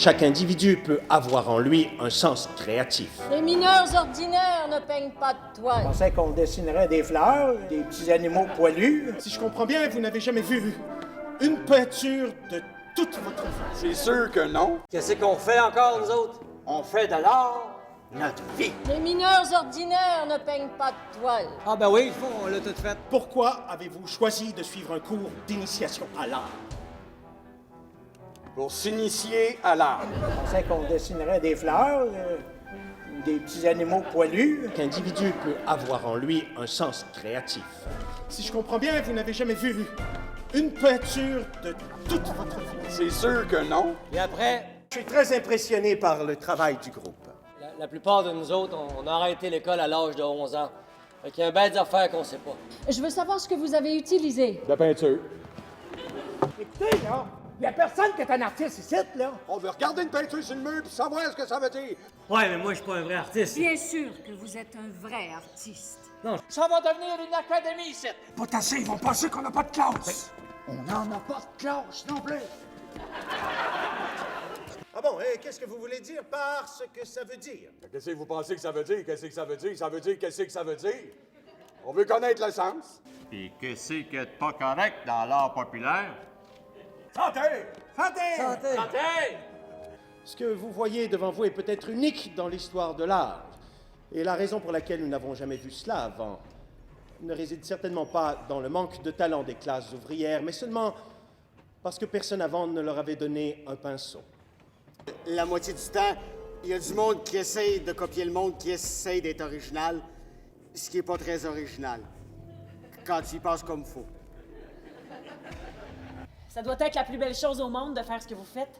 Chaque individu peut avoir en lui un sens créatif. Les mineurs ordinaires ne peignent pas de Je toile. pensais qu'on dessinerait des fleurs, des petits animaux poilus. Si je comprends bien, vous n'avez jamais vu une peinture de toute votre vie. C'est sûr que non. Qu'est-ce qu'on fait encore, nous autres? On fait de l'art, notre vie. Les mineurs ordinaires ne peignent pas de toile. Ah ben oui, on l'a tout fait. Pourquoi avez-vous choisi de suivre un cours d'initiation à l'art? Pour s'initier à l'art. Je pensais qu'on dessinerait des fleurs, des petits animaux poilus. Chaque individu peut avoir en lui un sens créatif. Si je comprends bien, vous n'avez jamais vu une peinture de toute votre vie. C'est sûr que non. Et après, Je suis très impressionné par le travail du groupe. la plupart de nous autres, on a arrêté l'école à l'âge de 11 ans. Fait qu'il y a un bête d'affaires qu'on sait pas. Je veux savoir ce que vous avez utilisé. La peinture. Écoutez, là, il y a personne qui est un artiste ici, là. On veut regarder une peinture sur le mur puis savoir ce que ça veut dire. Ouais, mais moi, je suis pas un vrai artiste. Bien sûr que vous êtes un vrai artiste. Ça va devenir une académie, ici. Pas assez, ils vont penser qu'on n'a pas de classe. On n'en a pas de classe non plus. Ah bon, et qu'est-ce que vous voulez dire par ce que ça veut dire? Qu'est-ce que vous pensez que ça veut dire? Qu'est-ce que ça veut dire? Ça veut dire qu'est-ce que ça veut dire? On veut connaître le sens. Puis qu'est-ce qui est pas correct dans l'art populaire? Santé! Santé! Santé! Ce que vous voyez devant vous est peut-être unique dans l'histoire de l'art. Et la raison pour laquelle nous n'avons jamais vu cela avant ne réside certainement pas dans le manque de talent des classes ouvrières, mais seulement parce que personne avant ne leur avait donné un pinceau. La moitié du temps, il y a du monde qui essaye de copier le monde, qui essaye d'être original, ce qui n'est pas très original, quand il passe comme faut. Ça doit être la plus belle chose au monde de faire ce que vous faites.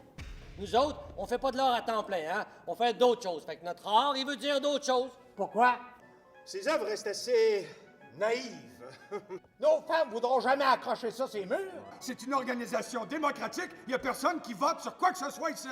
Nous autres, on fait pas de l'art à temps plein, hein? On fait d'autres choses. Fait que notre art, il veut dire d'autres choses. Pourquoi? Ces œuvres restent assez naïves. Nos femmes voudront jamais accrocher ça, ces murs. C'est une organisation démocratique. Il n'y a personne qui vote sur quoi que ce soit ici.